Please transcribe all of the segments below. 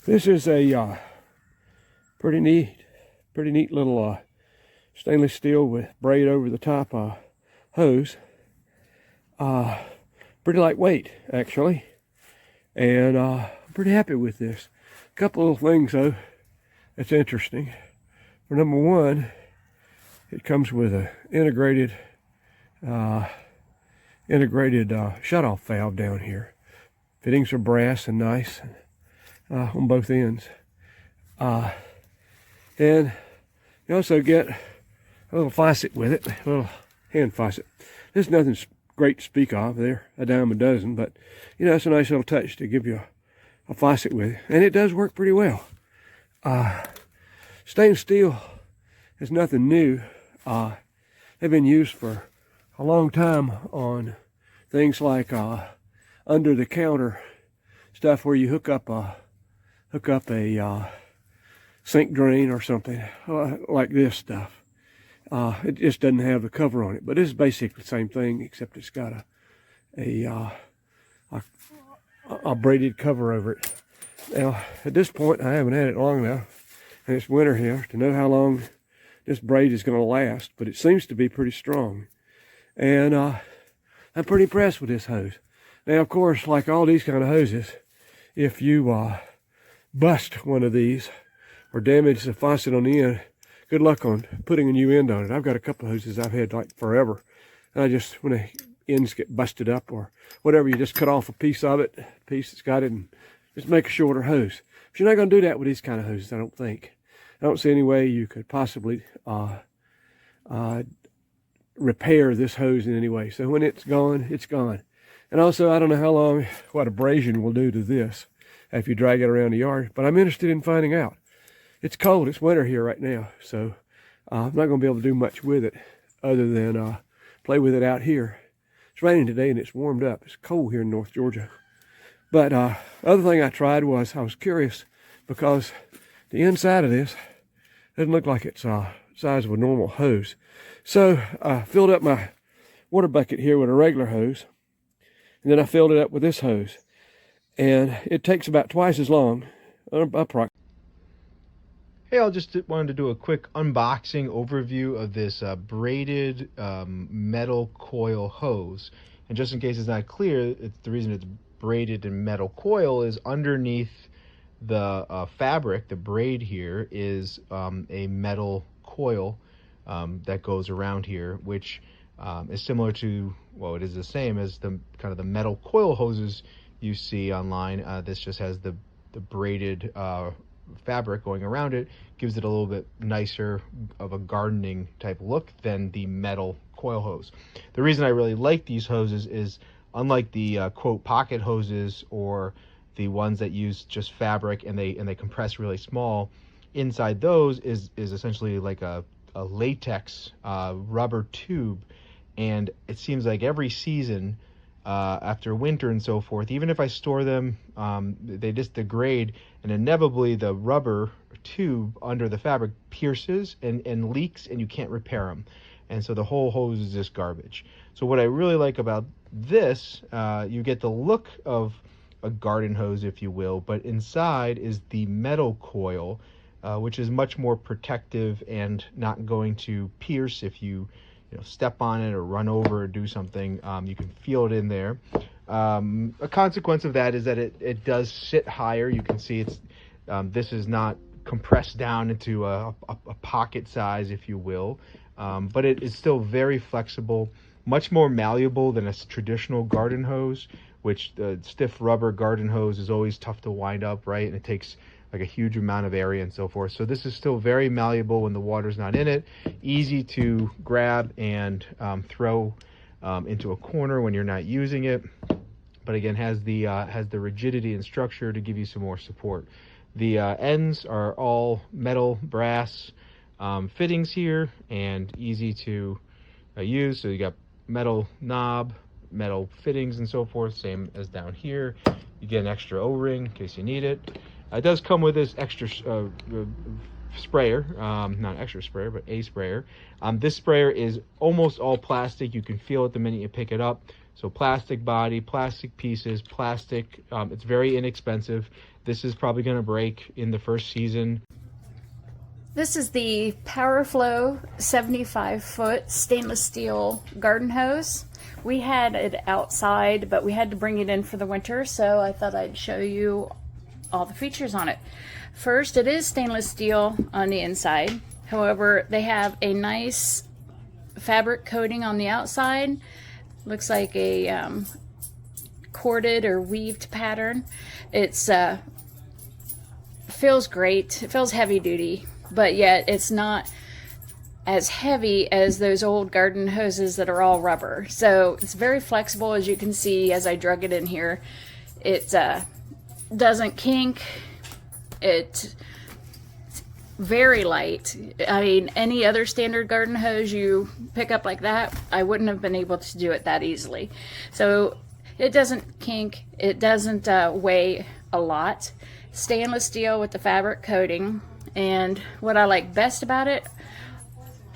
This is a pretty neat little stainless steel with braid over the top hose. Pretty lightweight actually, and I'm pretty happy with this. A couple little things though that's interesting. For number one, it comes with a integrated shutoff valve down here. Fittings are brass and nice on both ends. And you also get a little faucet with it, a little hand faucet. There's nothing great to speak of. They're a dime a dozen, but you know, it's a nice little touch to give you a faucet with it. And it does work pretty well. Stainless steel is nothing new. They've been used for a long time on things like under the counter stuff where you hook up a sink drain or something like this stuff. It just doesn't have the cover on it, but it's basically the same thing, except it's got a braided cover over it. Now, at this point, I haven't had it long enough, and it's winter here, to know how long this braid is going to last, but it seems to be pretty strong. And I'm pretty impressed with this hose. Now, of course, like all these kind of hoses, if you bust one of these or damage the faucet on the end, good luck on putting a new end on it. I've got a couple of hoses I've had like forever. And I just, when the ends get busted up or whatever, you just cut off a piece of it, piece that's got it, and just make a shorter hose. But you're not going to do that with these kind of hoses, I don't think. I don't see any way you could possibly repair this hose in any way. So when it's gone, it's gone. And also, I don't know how long, what abrasion will do to this if you drag it around the yard, but I'm interested in finding out. It's cold, it's winter here right now, so I'm not going to be able to do much with it other than play with it out here. It's raining today and it's warmed up. It's cold here in North Georgia. But other thing I tried was, I was curious because the inside of this doesn't look like it's the size of a normal hose. So I filled up my water bucket here with a regular hose, and then I filled it up with this hose. And it takes about twice as long, approximately. Hey, I just wanted to do a quick unboxing overview of this braided metal coil hose. And just in case it's not clear, the reason it's braided in metal coil is underneath the fabric, the braid here, is a metal coil that goes around here, which is similar to, well, it is the same as the kind of the metal coil hoses you see online. This just has the braided fabric going around it, gives it a little bit nicer of a gardening type look than the metal coil hose. The reason I really like these hoses is, unlike the quote pocket hoses or the ones that use just fabric and they compress really small, inside those is essentially like a latex rubber tube. And it seems like every season after winter and so forth, even if I store them, they just degrade, and inevitably the rubber tube under the fabric pierces and leaks, and you can't repair them. And so the whole hose is just garbage. So what I really like about this, you get the look of a garden hose, if you will, but inside is the metal coil, which is much more protective and not going to pierce if you step on it or run over or do something. You can feel it in there. A consequence of that is that it does sit higher. You can see it's this is not compressed down into a pocket size, if you will, but it is still very flexible, much more malleable than a traditional garden hose, which the stiff rubber garden hose is always tough to wind up, right? And it takes like a huge amount of area and so forth. So this is still very malleable when the water's not in it, easy to grab and throw into a corner when you're not using it, but again has the rigidity and structure to give you some more support. The ends are all metal brass fittings here and easy to use. So you got metal knob, metal fittings and so forth, same as down here. You get an extra O-ring in case you need it. It does come with this extra sprayer, not extra sprayer, but a sprayer. This sprayer is almost all plastic. You can feel it the minute you pick it up. So plastic body, plastic pieces, plastic. It's very inexpensive. This is probably going to break in the first season. This is the PowerFlow 75-foot stainless steel garden hose. We had it outside, but we had to bring it in for the winter, so I thought I'd show you all the features on it. First, it is stainless steel on the inside. However, they have a nice fabric coating on the outside. Looks like a corded or weaved pattern. It's feels great. It feels heavy duty, but yet it's not as heavy as those old garden hoses that are all rubber. So it's very flexible, as you can see as I drug it in here. It doesn't kink. It's very light. I mean, any other standard garden hose you pick up like that, I wouldn't have been able to do it that easily. So it doesn't kink. It doesn't weigh a lot. Stainless steel with the fabric coating. And what I like best about it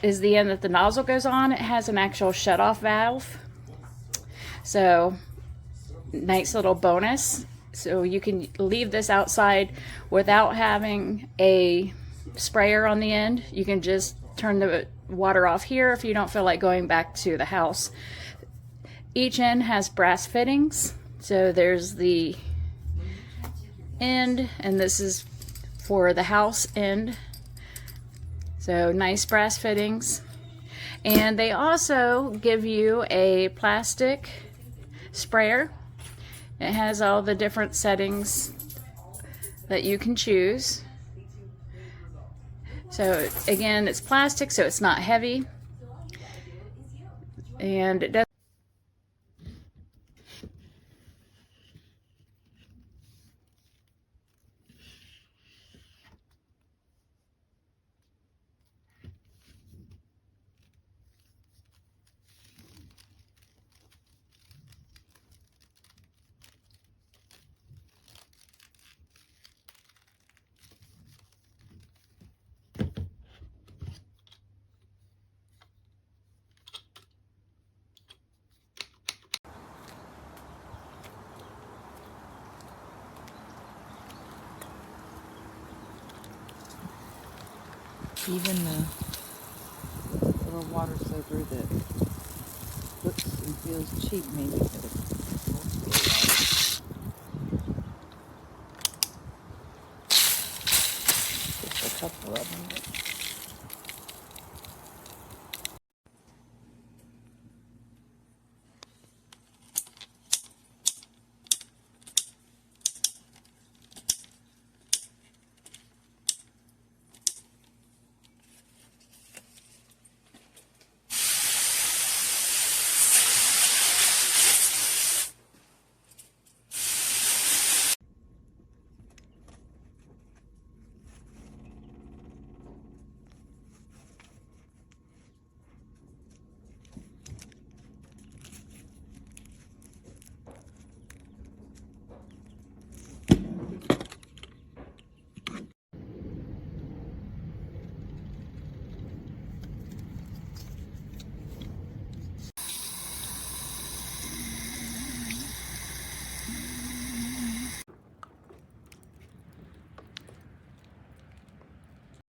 is the end that the nozzle goes on. It has an actual shutoff valve. So nice little bonus. So you can leave this outside without having a sprayer on the end. You can just turn the water off here if you don't feel like going back to the house. Each end has brass fittings. So there's the end, and this is for the house end. So nice brass fittings. And they also give you a plastic sprayer. It has all the different settings that you can choose. So again, it's plastic, so it's not heavy. And it does. Even the little water soaker that looks and feels cheap, maybe, but it's just a couple of them.